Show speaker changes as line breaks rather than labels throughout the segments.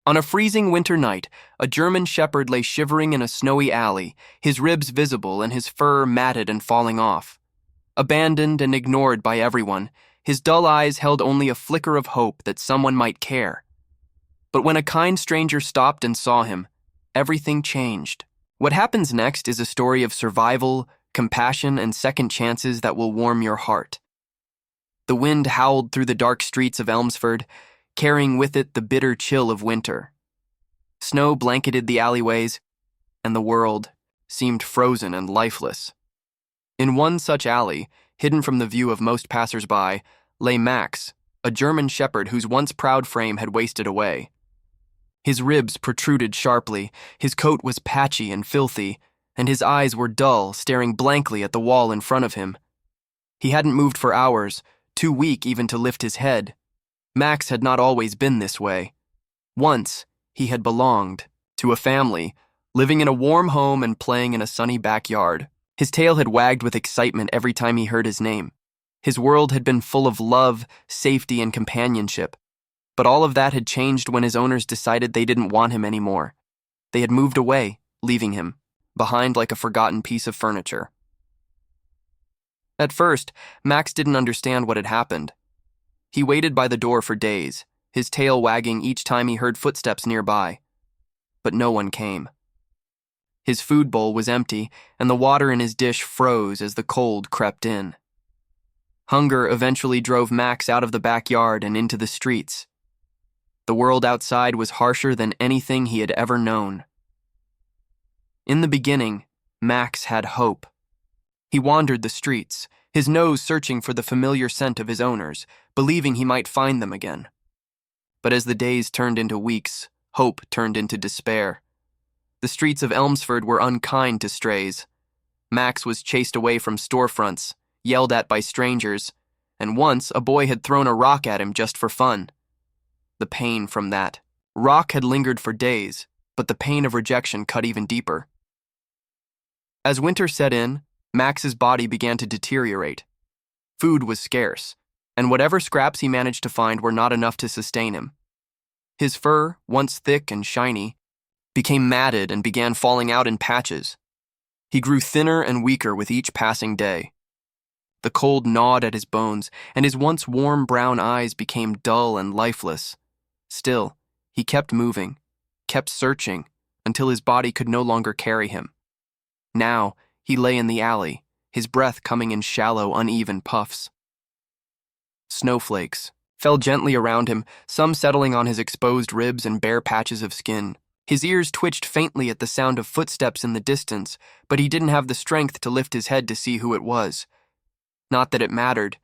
On a freezing winter night, a German shepherd lay shivering in a snowy alley, his ribs visible and his fur matted and falling off. Abandoned and ignored by everyone, his dull eyes held only a flicker of hope that someone might care. But when a kind stranger stopped and saw him, everything changed. What happens next is a story of survival, compassion, and second chances that will warm your heart. The wind howled through the dark streets of Elmsford, carrying with it the bitter chill of winter. Snow blanketed the alleyways, and the world seemed frozen and lifeless. In one such alley, hidden from the view of most passers-by, lay Max, a German shepherd whose once proud frame had wasted away. His ribs protruded sharply, his coat was patchy and filthy, and his eyes were dull, staring blankly at the wall in front of him. He hadn't moved for hours, too weak even to lift his head. Max had not always been this way. Once, he had belonged to a family, living in a warm home and playing in a sunny backyard. His tail had wagged with excitement every time he heard his name. His world had been full of love, safety, and companionship. But all of that had changed when his owners decided they didn't want him anymore. They had moved away, leaving him behind like a forgotten piece of furniture. At first, Max didn't understand what had happened. He waited by the door for days, his tail wagging each time he heard footsteps nearby. But no one came. His food bowl was empty, and the water in his dish froze as the cold crept in. Hunger eventually drove Max out of the backyard and into the streets. The world outside was harsher than anything he had ever known. In the beginning, Max had hope. He wandered the streets, his nose searching for the familiar scent of his owners, believing he might find them again. But as the days turned into weeks, hope turned into despair. The streets of Elmsford were unkind to strays. Max was chased away from storefronts, yelled at by strangers, and once a boy had thrown a rock at him just for fun. The pain from that rock had lingered for days, but the pain of rejection cut even deeper. As winter set in, Max's body began to deteriorate. Food was scarce, and whatever scraps he managed to find were not enough to sustain him. His fur, once thick and shiny, became matted and began falling out in patches. He grew thinner and weaker with each passing day. The cold gnawed at his bones, and his once warm brown eyes became dull and lifeless. Still, he kept moving, kept searching, until his body could no longer carry him. Now, he lay in the alley, his breath coming in shallow, uneven puffs. Snowflakes fell gently around him, some settling on his exposed ribs and bare patches of skin. His ears twitched faintly at the sound of footsteps in the distance, but he didn't have the strength to lift his head to see who it was. Not that it mattered.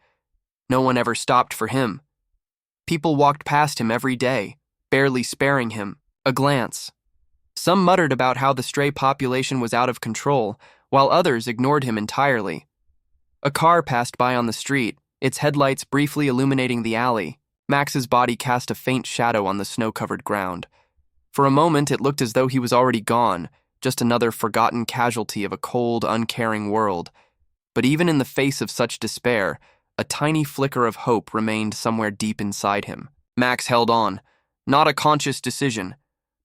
No one ever stopped for him. People walked past him every day, barely sparing him a glance. Some muttered about how the stray population was out of control, while others ignored him entirely. A car passed by on the street, its headlights briefly illuminating the alley. Max's body cast a faint shadow on the snow-covered ground. For a moment, it looked as though he was already gone, just another forgotten casualty of a cold, uncaring world. But even in the face of such despair, a tiny flicker of hope remained somewhere deep inside him. Max held on, not a conscious decision,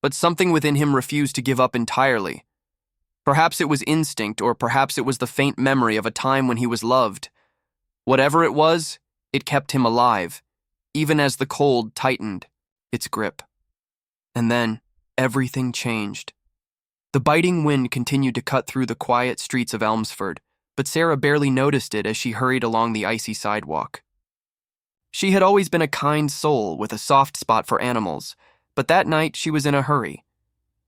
but something within him refused to give up entirely. Perhaps it was instinct, or perhaps it was the faint memory of a time when he was loved. Whatever it was, it kept him alive, even as the cold tightened its grip. And then, everything changed. The biting wind continued to cut through the quiet streets of Elmsford, but Sarah barely noticed it as she hurried along the icy sidewalk. She had always been a kind soul with a soft spot for animals, but that night she was in a hurry.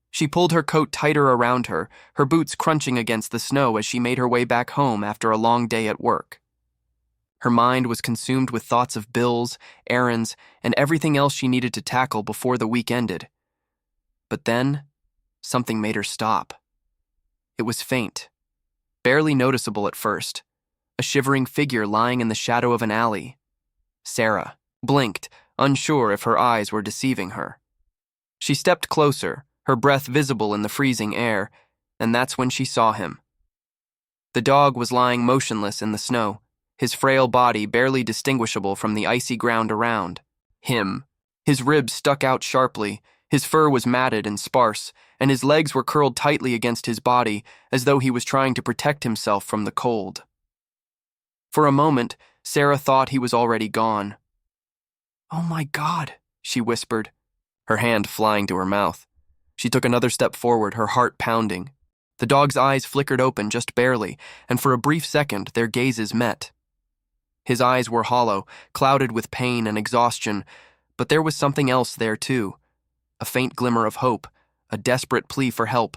She pulled her coat tighter around her, her boots crunching against the snow as she made her way back home after a long day at work. Her mind was consumed with thoughts of bills, errands, and everything else she needed to tackle before the week ended. But then, something made her stop. It was faint, barely noticeable at first, a shivering figure lying in the shadow of an alley. Sarah blinked, unsure if her eyes were deceiving her. She stepped closer, her breath visible in the freezing air, and that's when she saw him. The dog was lying motionless in the snow, his frail body barely distinguishable from the icy ground around. His ribs stuck out sharply, His fur was matted and sparse, and his legs were curled tightly against his body as though he was trying to protect himself from the cold. For a moment, Sarah thought he was already gone. "Oh my God," she whispered, her hand flying to her mouth. She took another step forward, her heart pounding. The dog's eyes flickered open just barely, and for a brief second their gazes met. His eyes were hollow, clouded with pain and exhaustion, but there was something else there too. A faint glimmer of hope, a desperate plea for help.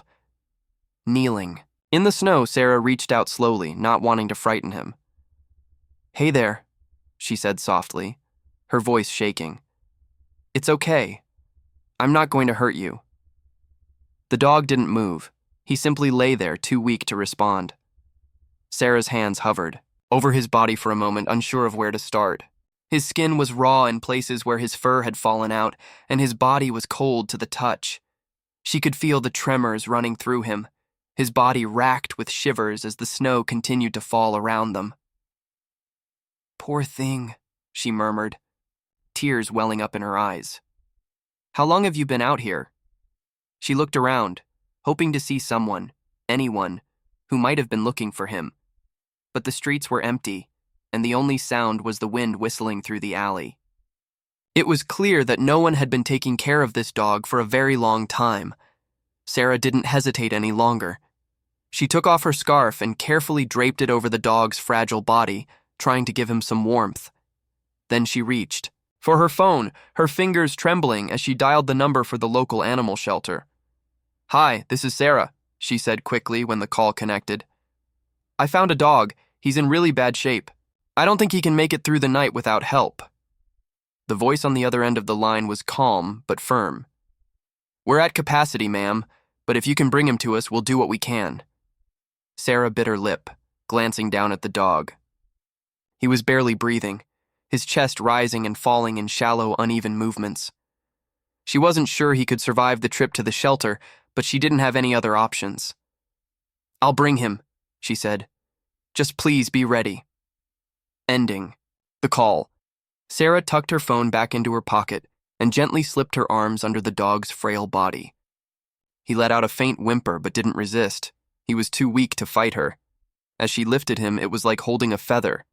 Kneeling. In the snow, Sarah reached out slowly, not wanting to frighten him. "Hey there," she said softly, her voice shaking. "It's okay. I'm not going to hurt you." The dog didn't move. He simply lay there, too weak to respond. Sarah's hands hovered over his body for a moment, unsure of where to start. His skin was raw in places where his fur had fallen out, and his body was cold to the touch. She could feel the tremors running through him, his body racked with shivers as the snow continued to fall around them. "Poor thing," she murmured, tears welling up in her eyes. "How long have you been out here?" She looked around, hoping to see someone, anyone, who might have been looking for him. But the streets were empty, and the only sound was the wind whistling through the alley. It was clear that no one had been taking care of this dog for a very long time. Sarah didn't hesitate any longer. She took off her scarf and carefully draped it over the dog's fragile body, trying to give him some warmth. Then she reached for her phone, her fingers trembling as she dialed the number for the local animal shelter. "Hi, this is Sarah," she said quickly when the call connected. "I found a dog. He's in really bad shape. I don't think he can make it through the night without help." The voice on the other end of the line was calm but firm. "We're at capacity, ma'am, but if you can bring him to us, we'll do what we can." Sarah bit her lip, glancing down at the dog. He was barely breathing, his chest rising and falling in shallow, uneven movements. She wasn't sure he could survive the trip to the shelter, but she didn't have any other options. "I'll bring him," she said. "Just please be ready." Ending the call. Sarah tucked her phone back into her pocket and gently slipped her arms under the dog's frail body. He let out a faint whimper but didn't resist. He was too weak to fight her. As she lifted him, it was like holding a feather.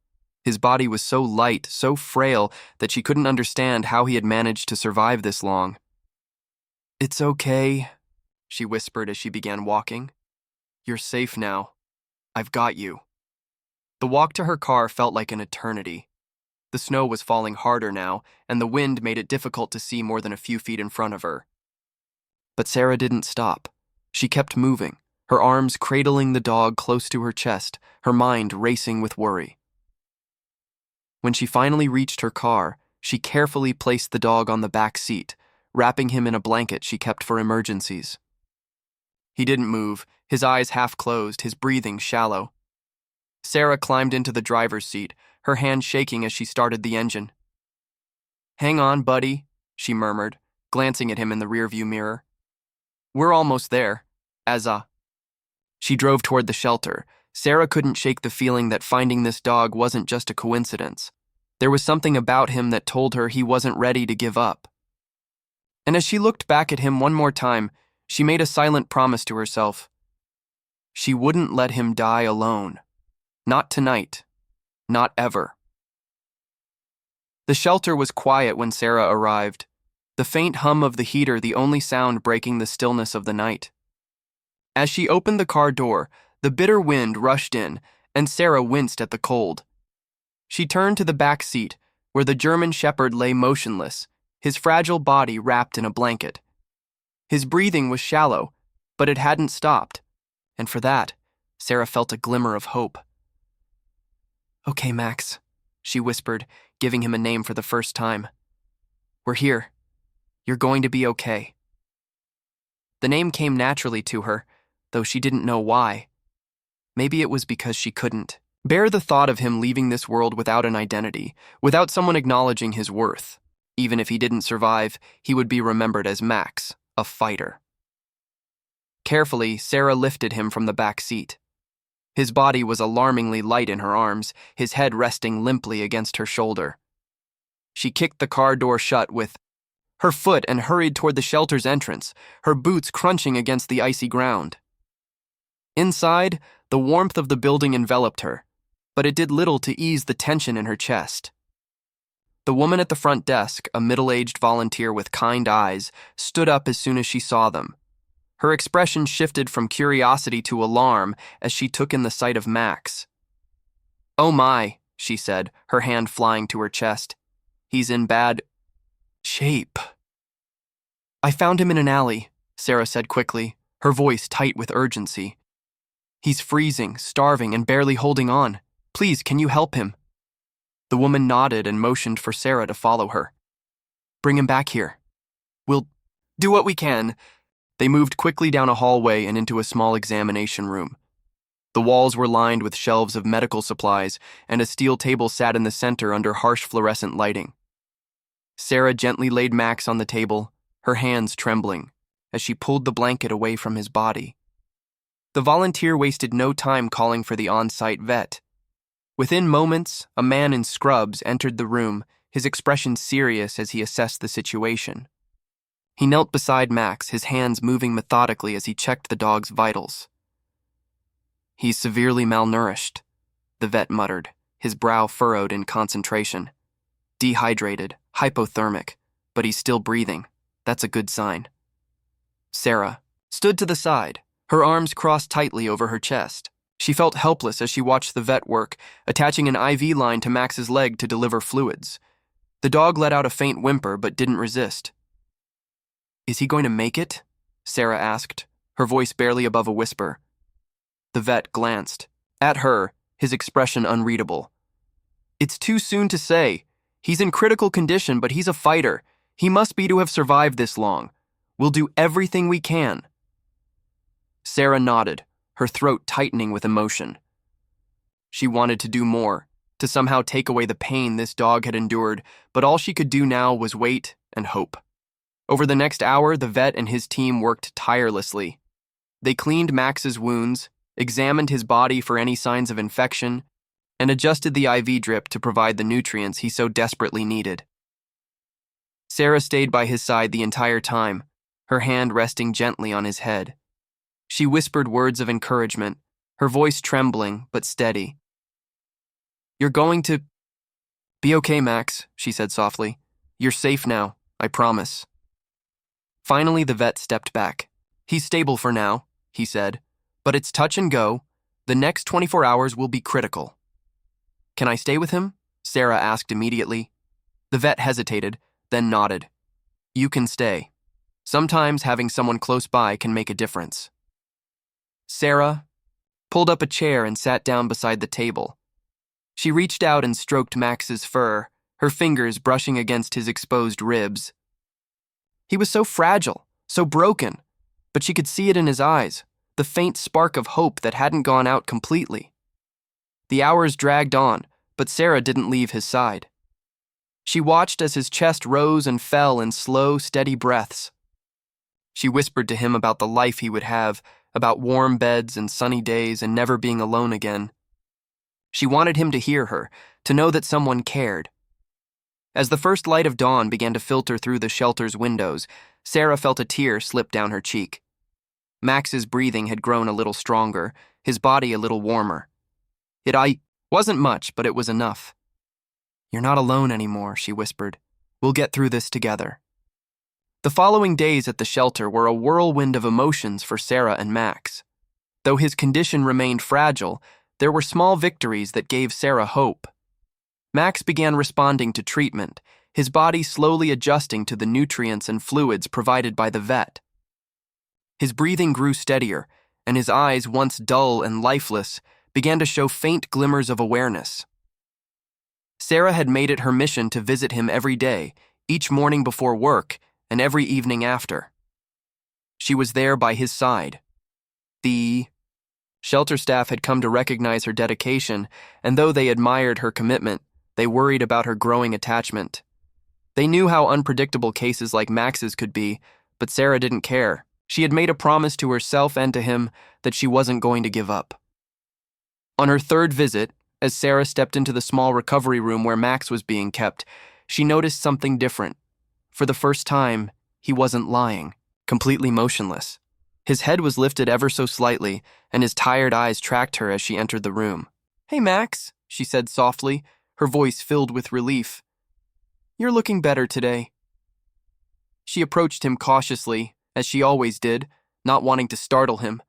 His body was so light, so frail, that she couldn't understand how he had managed to survive this long. "It's okay," she whispered as she began walking. "You're safe now. I've got you." The walk to her car felt like an eternity. The snow was falling harder now, and the wind made it difficult to see more than a few feet in front of her. But Sarah didn't stop. She kept moving, her arms cradling the dog close to her chest, her mind racing with worry. When she finally reached her car, she carefully placed the dog on the back seat, wrapping him in a blanket she kept for emergencies. He didn't move, his eyes half closed, his breathing shallow. Sarah climbed into the driver's seat, her hand shaking as she started the engine. "Hang on, buddy," she murmured, glancing at him in the rearview mirror. "We're almost there." She drove toward the shelter. Sarah couldn't shake the feeling that finding this dog wasn't just a coincidence. There was something about him that told her he wasn't ready to give up. And as she looked back at him one more time, she made a silent promise to herself. She wouldn't let him die alone. Not tonight. Not ever. The shelter was quiet when Sarah arrived, the faint hum of the heater the only sound breaking the stillness of the night. As she opened the car door, the bitter wind rushed in, and Sarah winced at the cold. She turned to the back seat, where the German Shepherd lay motionless, his fragile body wrapped in a blanket. His breathing was shallow, but it hadn't stopped, and for that, Sarah felt a glimmer of hope. "Okay, Max," she whispered, giving him a name for the first time. "We're here. You're going to be okay." The name came naturally to her, though she didn't know why. Maybe it was because she couldn't bear the thought of him leaving this world without an identity, without someone acknowledging his worth. Even if he didn't survive, he would be remembered as Max, a fighter. Carefully, Sarah lifted him from the back seat. His body was alarmingly light in her arms, his head resting limply against her shoulder. She kicked the car door shut with her foot and hurried toward the shelter's entrance, her boots crunching against the icy ground. Inside, the warmth of the building enveloped her, but it did little to ease the tension in her chest. The woman at the front desk, a middle-aged volunteer with kind eyes, stood up as soon as she saw them. Her expression shifted from curiosity to alarm as she took in the sight of Max. "Oh my," she said, her hand flying to her chest. "He's in bad shape." "I found him in an alley," Sarah said quickly, her voice tight with urgency. "He's freezing, starving, and barely holding on. Please, can you help him?" The woman nodded and motioned for Sarah to follow her. "Bring him back here. We'll do what we can." They moved quickly down a hallway and into a small examination room. The walls were lined with shelves of medical supplies, and a steel table sat in the center under harsh fluorescent lighting. Sarah gently laid Max on the table, her hands trembling, as she pulled the blanket away from his body. The volunteer wasted no time calling for the on-site vet. Within moments, a man in scrubs entered the room, his expression serious as he assessed the situation. He knelt beside Max, his hands moving methodically as he checked the dog's vitals. "He's severely malnourished," the vet muttered, his brow furrowed in concentration. "Dehydrated, hypothermic, but he's still breathing. That's a good sign." Sarah stood to the side, her arms crossed tightly over her chest. She felt helpless as she watched the vet work, attaching an IV line to Max's leg to deliver fluids. The dog let out a faint whimper but didn't resist. "Is he going to make it?" Sarah asked, her voice barely above a whisper. The vet glanced at her, his expression unreadable. "It's too soon to say. He's in critical condition, but he's a fighter. He must be to have survived this long. We'll do everything we can." Sarah nodded, her throat tightening with emotion. She wanted to do more, to somehow take away the pain this dog had endured, but all she could do now was wait and hope. Over the next hour, the vet and his team worked tirelessly. They cleaned Max's wounds, examined his body for any signs of infection, and adjusted the IV drip to provide the nutrients he so desperately needed. Sarah stayed by his side the entire time, her hand resting gently on his head. She whispered words of encouragement, her voice trembling but steady. "You're going to be okay, Max," she said softly. "You're safe now, I promise." Finally, the vet stepped back. "He's stable for now," he said, "but it's touch and go. The next 24 hours will be critical." "Can I stay with him?" Sarah asked immediately. The vet hesitated, then nodded. "You can stay. Sometimes having someone close by can make a difference." Sarah pulled up a chair and sat down beside the table. She reached out and stroked Max's fur, her fingers brushing against his exposed ribs. He was so fragile, so broken, but she could see it in his eyes, the faint spark of hope that hadn't gone out completely. The hours dragged on, but Sarah didn't leave his side. She watched as his chest rose and fell in slow, steady breaths. She whispered to him about the life he would have, about warm beds and sunny days and never being alone again. She wanted him to hear her, to know that someone cared. As the first light of dawn began to filter through the shelter's windows, Sarah felt a tear slip down her cheek. Max's breathing had grown a little stronger, his body a little warmer. It wasn't much, but it was enough. "You're not alone anymore," she whispered. "We'll get through this together." The following days at the shelter were a whirlwind of emotions for Sarah and Max. Though his condition remained fragile, there were small victories that gave Sarah hope. Max began responding to treatment, his body slowly adjusting to the nutrients and fluids provided by the vet. His breathing grew steadier, and his eyes, once dull and lifeless, began to show faint glimmers of awareness. Sarah had made it her mission to visit him every day, each morning before work, and every evening after. She was there by his side. The shelter staff had come to recognize her dedication, and though they admired her commitment, they worried about her growing attachment. They knew how unpredictable cases like Max's could be, but Sarah didn't care. She had made a promise to herself and to him that she wasn't going to give up. On her third visit, as Sarah stepped into the small recovery room where Max was being kept, she noticed something different. For the first time, he wasn't lying, completely motionless. His head was lifted ever so slightly, and his tired eyes tracked her as she entered the room. "Hey, Max," she said softly, her voice filled with relief. "You're looking better today." She approached him cautiously, as she always did, not wanting to startle him.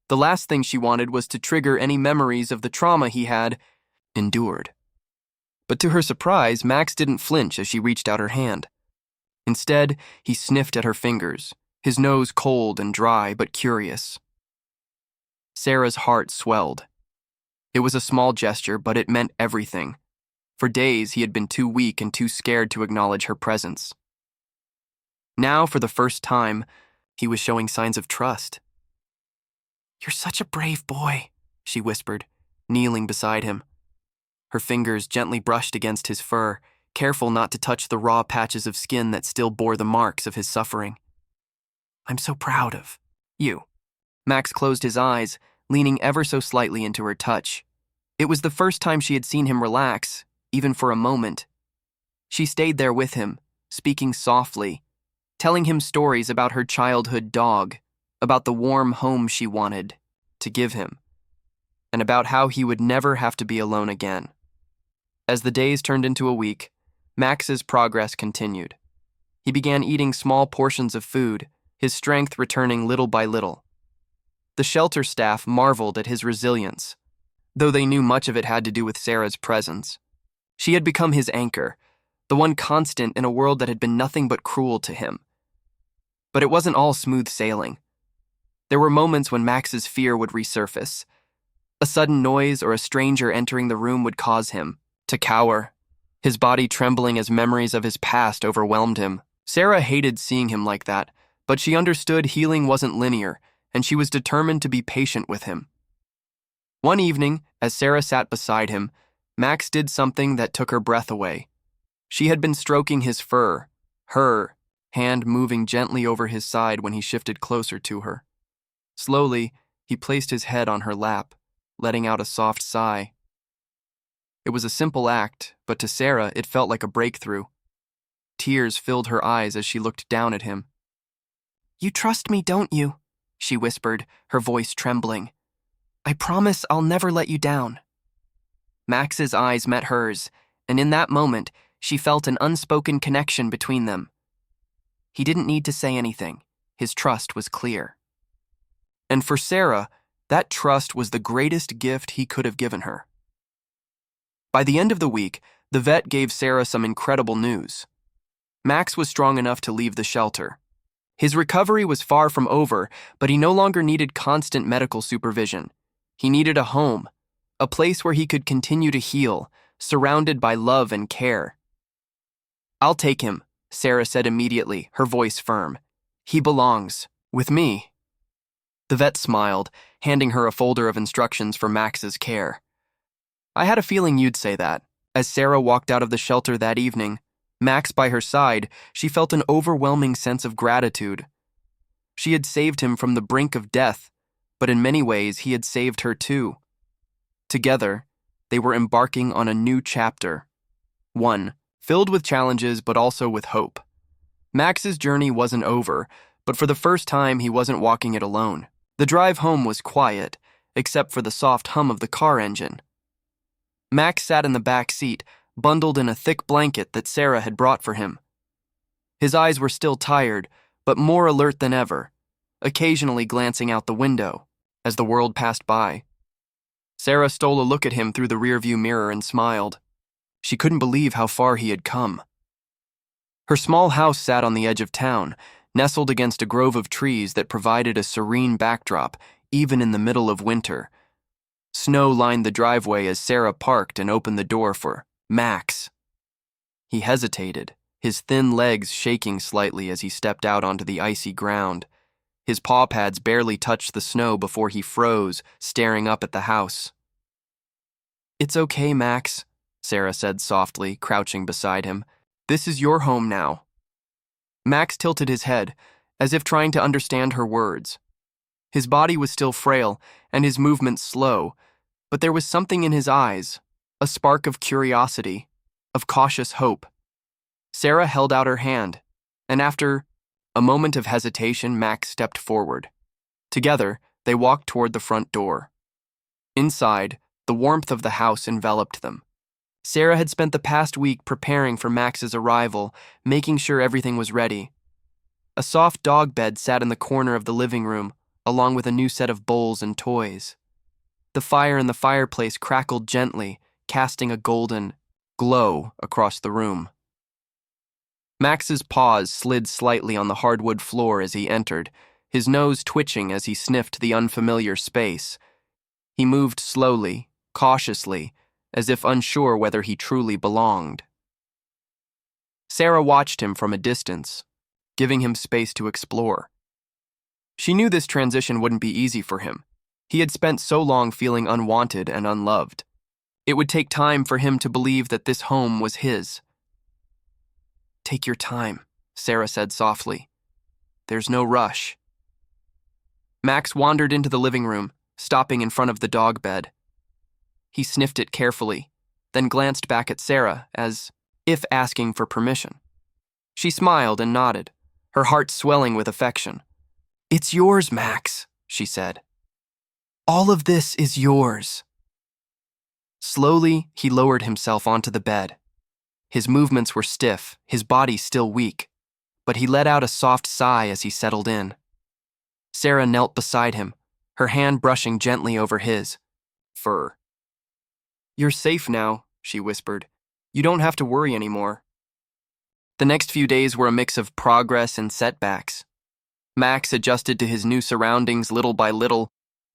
The last thing she wanted was to trigger any memories of the trauma he had endured. But to her surprise, Max didn't flinch as she reached out her hand. Instead, he sniffed at her fingers, his nose cold and dry but curious. Sarah's heart swelled. It was a small gesture, but it meant everything. For days, he had been too weak and too scared to acknowledge her presence. Now, for the first time, he was showing signs of trust. "You're such a brave boy," she whispered, kneeling beside him. Her fingers gently brushed against his fur, careful not to touch the raw patches of skin that still bore the marks of his suffering. "I'm so proud of you." Max closed his eyes, leaning ever so slightly into her touch. It was the first time she had seen him relax, even for a moment. She stayed there with him, speaking softly, telling him stories about her childhood dog, about the warm home she wanted to give him, and about how he would never have to be alone again. As the days turned into a week, Max's progress continued. He began eating small portions of food, his strength returning little by little. The shelter staff marveled at his resilience, though they knew much of it had to do with Sarah's presence. She had become his anchor, the one constant in a world that had been nothing but cruel to him. But it wasn't all smooth sailing. There were moments when Max's fear would resurface. A sudden noise or a stranger entering the room would cause him to cower, his body trembling as memories of his past overwhelmed him. Sarah hated seeing him like that, but she understood healing wasn't linear, and she was determined to be patient with him. One evening, as Sarah sat beside him, Max did something that took her breath away. She had been stroking his fur, her hand moving gently over his side when he shifted closer to her. Slowly, he placed his head on her lap, letting out a soft sigh. It was a simple act, but to Sarah it felt like a breakthrough. Tears filled her eyes as she looked down at him. "You trust me, don't you?" she whispered, her voice trembling. "I promise I'll never let you down." Max's eyes met hers, and in that moment, she felt an unspoken connection between them. He didn't need to say anything. His trust was clear. And for Sarah, that trust was the greatest gift he could have given her. By the end of the week, the vet gave Sarah some incredible news. Max was strong enough to leave the shelter. His recovery was far from over, but he no longer needed constant medical supervision. He needed a home, a place where he could continue to heal, surrounded by love and care. "I'll take him," Sarah said immediately, her voice firm. "He belongs with me." The vet smiled, handing her a folder of instructions for Max's care. "I had a feeling you'd say that." As Sarah walked out of the shelter that evening, Max by her side, she felt an overwhelming sense of gratitude. She had saved him from the brink of death, but in many ways he had saved her too. Together, they were embarking on a new chapter. One filled with challenges but also with hope. Max's journey wasn't over, but for the first time he wasn't walking it alone. The drive home was quiet, except for the soft hum of the car engine. Max sat in the back seat, bundled in a thick blanket that Sarah had brought for him. His eyes were still tired, but more alert than ever, occasionally glancing out the window as the world passed by. Sarah stole a look at him through the rearview mirror and smiled. She couldn't believe how far he had come. Her small house sat on the edge of town, nestled against a grove of trees that provided a serene backdrop, even in the middle of winter. Snow lined the driveway as Sarah parked and opened the door for Max. He hesitated, his thin legs shaking slightly as he stepped out onto the icy ground. His paw pads barely touched the snow before he froze, staring up at the house. "It's okay, Max," Sarah said softly, crouching beside him. "This is your home now." Max tilted his head, as if trying to understand her words. His body was still frail, and his movements slow, but there was something in his eyes, a spark of curiosity, of cautious hope. Sarah held out her hand, And after a moment of hesitation, Max stepped forward. Together, they walked toward the front door. Inside, the warmth of the house enveloped them. Sarah had spent the past week preparing for Max's arrival, making sure everything was ready. A soft dog bed sat in the corner of the living room, along with a new set of bowls and toys. The fire in the fireplace crackled gently, casting a golden glow across the room. Max's paws slid slightly on the hardwood floor as he entered, his nose twitching as he sniffed the unfamiliar space. He moved slowly, cautiously, as if unsure whether he truly belonged. Sarah watched him from a distance, giving him space to explore. She knew this transition wouldn't be easy for him. He had spent so long feeling unwanted and unloved. It would take time for him to believe that this home was his. "Take your time," Sarah said softly. "There's no rush." Max wandered into the living room, stopping in front of the dog bed. He sniffed it carefully, then glanced back at Sarah as if asking for permission. She smiled and nodded, her heart swelling with affection. "It's yours, Max," she said. "All of this is yours." Slowly, he lowered himself onto the bed. His movements were stiff, his body still weak, but he let out a soft sigh as he settled in. Sarah knelt beside him, her hand brushing gently over his fur. "You're safe now," she whispered. "You don't have to worry anymore." The next few days were a mix of progress and setbacks. Max adjusted to his new surroundings little by little,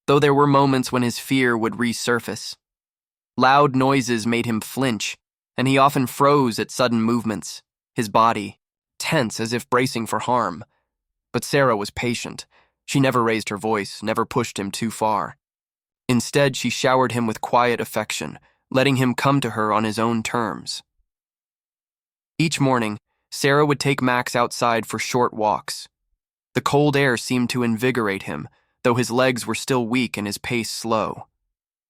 though there were moments when his fear would resurface. Loud noises made him flinch, and he often froze at sudden movements, his body tense as if bracing for harm. But Sarah was patient. She never raised her voice, never pushed him too far. Instead, she showered him with quiet affection, letting him come to her on his own terms. Each morning, Sarah would take Max outside for short walks. The cold air seemed to invigorate him, though his legs were still weak and his pace slow.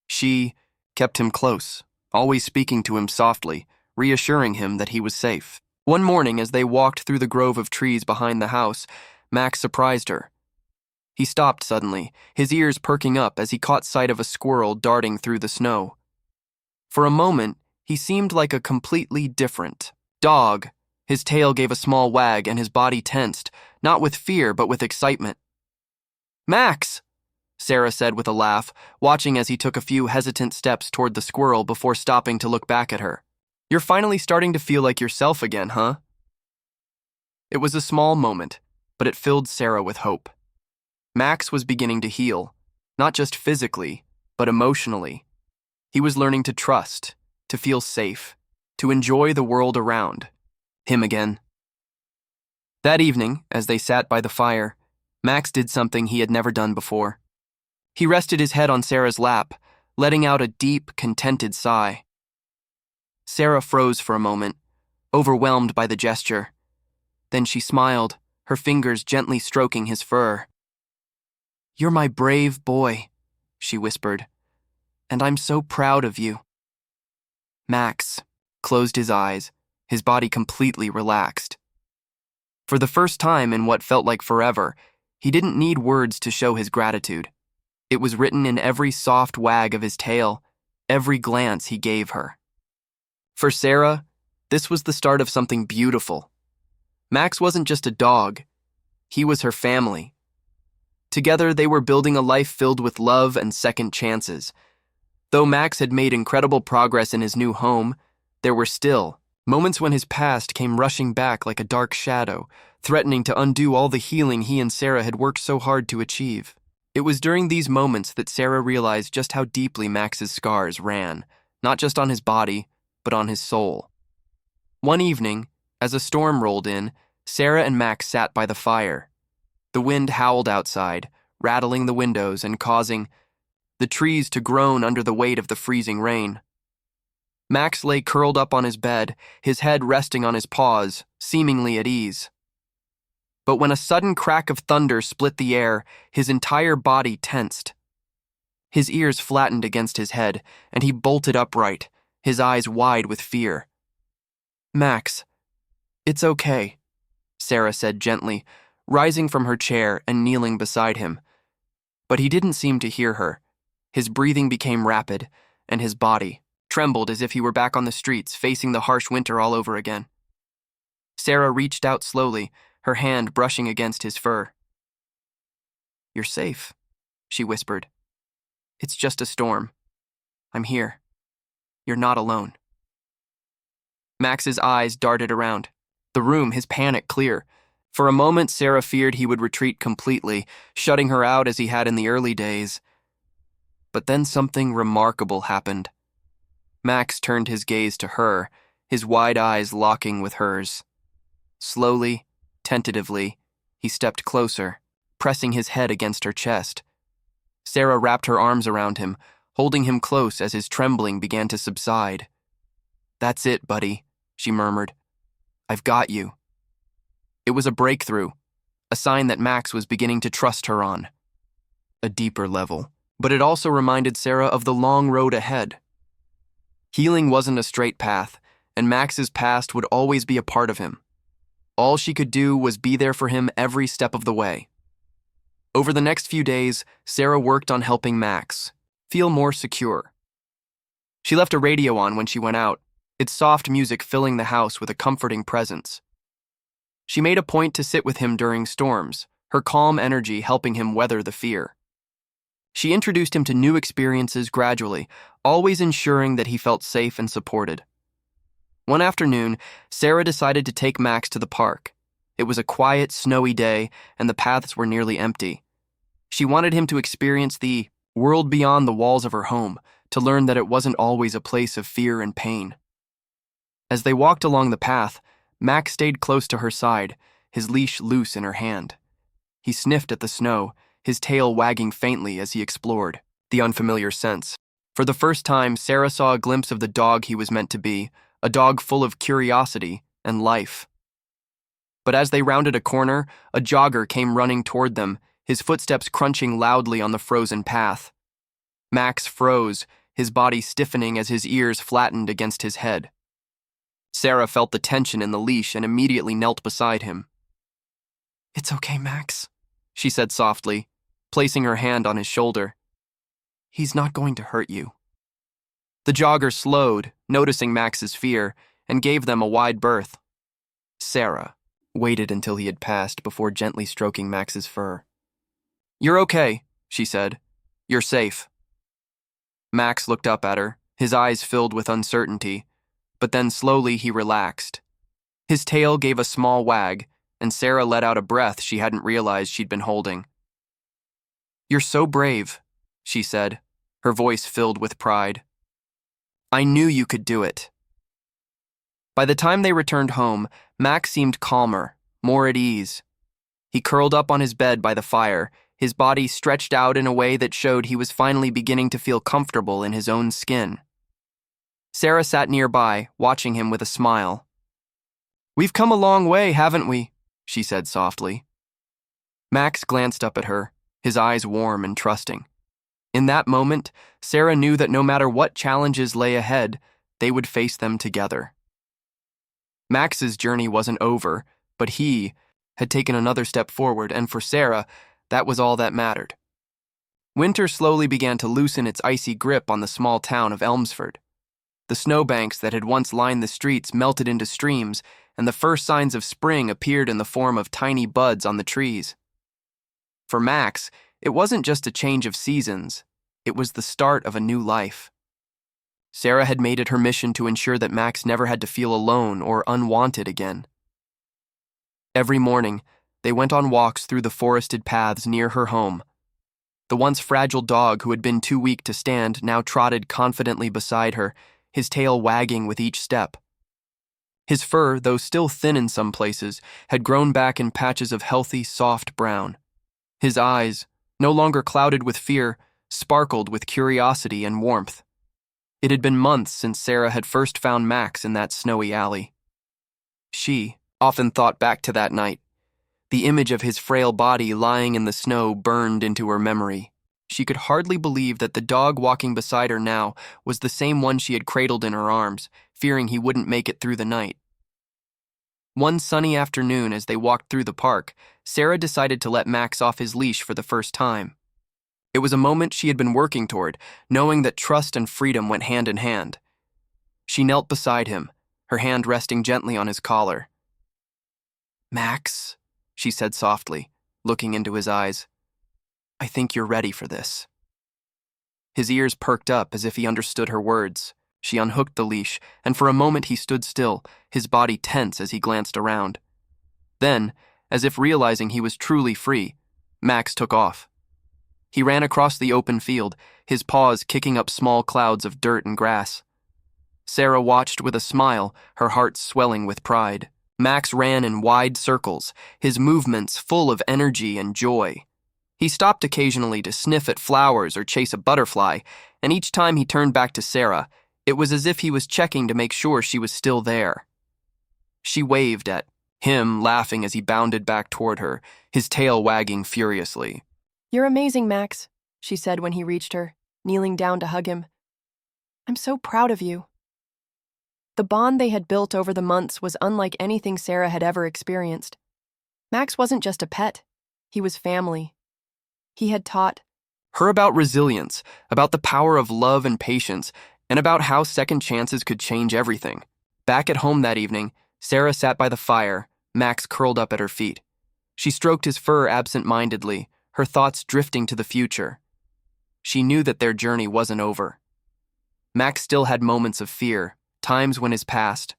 She kept him close, always speaking to him softly, reassuring him that he was safe. One morning, as they walked through the grove of trees behind the house, Max surprised her. He stopped suddenly, his ears perking up as he caught sight of a squirrel darting through the snow. For a moment, he seemed like a completely different dog. His tail gave a small wag and his body tensed, not with fear but with excitement. "Max!" Sarah said with a laugh, watching as he took a few hesitant steps toward the squirrel before stopping to look back at her. "You're finally starting to feel like yourself again, huh?" It was a small moment, but it filled Sarah with hope. Max was beginning to heal, not just physically, but emotionally. He was learning to trust, to feel safe, to enjoy the world around him again. That evening, as they sat by the fire, Max did something he had never done before. He rested his head on Sarah's lap, letting out a deep, contented sigh. Sarah froze for a moment, overwhelmed by the gesture. Then she smiled, her fingers gently stroking his fur. "You're my brave boy," she whispered, "and I'm so proud of you." Max closed his eyes, his body completely relaxed. For the first time in what felt like forever, he didn't need words to show his gratitude. It was written in every soft wag of his tail, every glance he gave her. For Sarah, this was the start of something beautiful. Max wasn't just a dog, he was her family. Together, they were building a life filled with love and second chances. Though Max had made incredible progress in his new home, there were still moments when his past came rushing back like a dark shadow, threatening to undo all the healing he and Sarah had worked so hard to achieve. It was during these moments that Sarah realized just how deeply Max's scars ran, not just on his body, but on his soul. One evening, as a storm rolled in, Sarah and Max sat by the fire. The wind howled outside, rattling the windows and causing the trees to groan under the weight of the freezing rain. Max lay curled up on his bed, his head resting on his paws, seemingly at ease. But when a sudden crack of thunder split the air, his entire body tensed. His ears flattened against his head, and he bolted upright, his eyes wide with fear. "Max, it's okay," Sarah said gently, rising from her chair and kneeling beside him. But he didn't seem to hear her. His breathing became rapid, and his body trembled as if he were back on the streets, facing the harsh winter all over again. Sarah reached out slowly, her hand brushing against his fur. "You're safe," she whispered. "It's just a storm. I'm here. You're not alone." Max's eyes darted around the room, his panic clear. For a moment, Sarah feared he would retreat completely, shutting her out as he had in the early days. But then something remarkable happened. Max turned his gaze to her, his wide eyes locking with hers. Slowly, tentatively, he stepped closer, pressing his head against her chest. Sarah wrapped her arms around him, holding him close as his trembling began to subside. "That's it, buddy," she murmured. "I've got you." It was a breakthrough, a sign that Max was beginning to trust her on a deeper level. But it also reminded Sarah of the long road ahead. Healing wasn't a straight path, and Max's past would always be a part of him. All she could do was be there for him every step of the way. Over the next few days, Sarah worked on helping Max feel more secure. She left a radio on when she went out, its soft music filling the house with a comforting presence. She made a point to sit with him during storms, her calm energy helping him weather the fear. She introduced him to new experiences gradually, always ensuring that he felt safe and supported. One afternoon, Sarah decided to take Max to the park. It was a quiet, snowy day, and the paths were nearly empty. She wanted him to experience the world beyond the walls of her home, to learn that it wasn't always a place of fear and pain. As they walked along the path, Max stayed close to her side, his leash loose in her hand. He sniffed at the snow, his tail wagging faintly as he explored the unfamiliar scents. For the first time, Sarah saw a glimpse of the dog he was meant to be, a dog full of curiosity and life. But as they rounded a corner, a jogger came running toward them, his footsteps crunching loudly on the frozen path. Max froze, his body stiffening as his ears flattened against his head. Sarah felt the tension in the leash and immediately knelt beside him. "It's okay, Max," she said softly, placing her hand on his shoulder. "He's not going to hurt you." The jogger slowed, noticing Max's fear, and gave them a wide berth. Sarah waited until he had passed before gently stroking Max's fur. "You're okay," she said. "You're safe." Max looked up at her, his eyes filled with uncertainty, but then slowly he relaxed. His tail gave a small wag, and Sarah let out a breath she hadn't realized she'd been holding. "You're so brave," she said, her voice filled with pride. "I knew you could do it." By the time they returned home, Max seemed calmer, more at ease. He curled up on his bed by the fire, his body stretched out in a way that showed he was finally beginning to feel comfortable in his own skin. Sarah sat nearby, watching him with a smile. "We've come a long way, haven't we?" she said softly. Max glanced up at her, his eyes warm and trusting. In that moment, Sarah knew that no matter what challenges lay ahead, they would face them together. Max's journey wasn't over, but he had taken another step forward, and for Sarah, that was all that mattered. Winter slowly began to loosen its icy grip on the small town of Elmsford. The snowbanks that had once lined the streets melted into streams, and the first signs of spring appeared in the form of tiny buds on the trees. For Max, it wasn't just a change of seasons, it was the start of a new life. Sarah had made it her mission to ensure that Max never had to feel alone or unwanted again. Every morning, they went on walks through the forested paths near her home. The once fragile dog who had been too weak to stand now trotted confidently beside her, his tail wagging with each step. His fur, though still thin in some places, had grown back in patches of healthy, soft brown. His eyes, no longer clouded with fear, sparkled with curiosity and warmth. It had been months since Sarah had first found Max in that snowy alley. She often thought back to that night. The image of his frail body lying in the snow burned into her memory. She could hardly believe that the dog walking beside her now was the same one she had cradled in her arms, fearing he wouldn't make it through the night. One sunny afternoon, as they walked through the park, Sarah decided to let Max off his leash for the first time. It was a moment she had been working toward, knowing that trust and freedom went hand in hand. She knelt beside him, her hand resting gently on his collar. "Max," she said softly, looking into his eyes, "I think you're ready for this." His ears perked up as if he understood her words. She unhooked the leash, and for a moment he stood still, his body tense as he glanced around. Then, as if realizing he was truly free, Max took off. He ran across the open field, his paws kicking up small clouds of dirt and grass. Sarah watched with a smile, her heart swelling with pride. Max ran in wide circles, his movements full of energy and joy. He stopped occasionally to sniff at flowers or chase a butterfly, and each time he turned back to Sarah, it was as if he was checking to make sure she was still there. She waved at him, laughing as he bounded back toward her, his tail wagging furiously.
"You're amazing, Max," she said when he reached her, kneeling down to hug him. "I'm so proud of you." The bond they had built over the months was unlike anything Sarah had ever experienced. Max wasn't just a pet, he was family. He had taught
her about resilience, about the power of love and patience, and about how second chances could change everything. Back at home that evening, Sarah sat by the fire, Max curled up at her feet. She stroked his fur absent-mindedly, her thoughts drifting to the future. She knew that their journey wasn't over. Max still had moments of fear, times when his past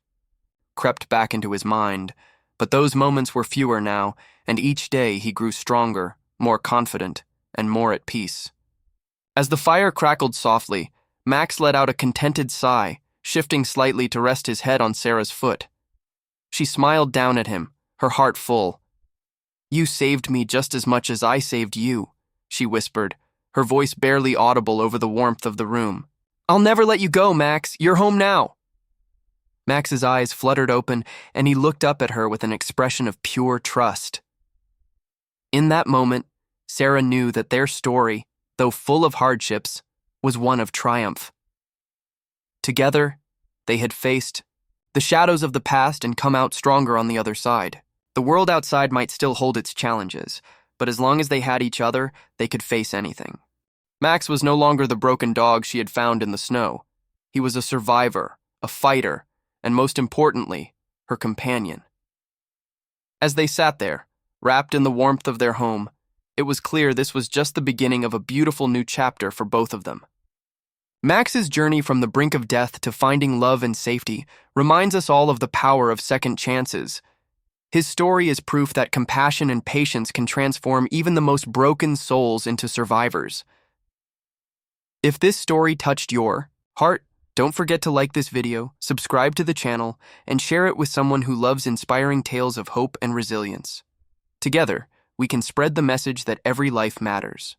crept back into his mind, but those moments were fewer now, and each day he grew stronger, more confident, and more at peace. As the fire crackled softly, Max let out a contented sigh, shifting slightly to rest his head on Sarah's foot. She smiled down at him, her heart full. "You saved me just as much as I saved you," she whispered, her voice barely audible over the warmth of the room. "I'll never let you go, Max. You're home now." Max's eyes fluttered open, and he looked up at her with an expression of pure trust. In that moment, Sarah knew that their story, though full of hardships, was one of triumph. Together, they had faced the shadows of the past and come out stronger on the other side. The world outside might still hold its challenges, but as long as they had each other, they could face anything. Max was no longer the broken dog she had found in the snow. He was a survivor, a fighter, and most importantly, her companion. As they sat there, wrapped in the warmth of their home, it was clear this was just the beginning of a beautiful new chapter for both of them. Max's journey from the brink of death to finding love and safety reminds us all of the power of second chances. His story is proof that compassion and patience can transform even the most broken souls into survivors. If this story touched your heart, don't forget to like this video, subscribe to the channel, and share it with someone who loves inspiring tales of hope and resilience. Together, we can spread the message that every life matters.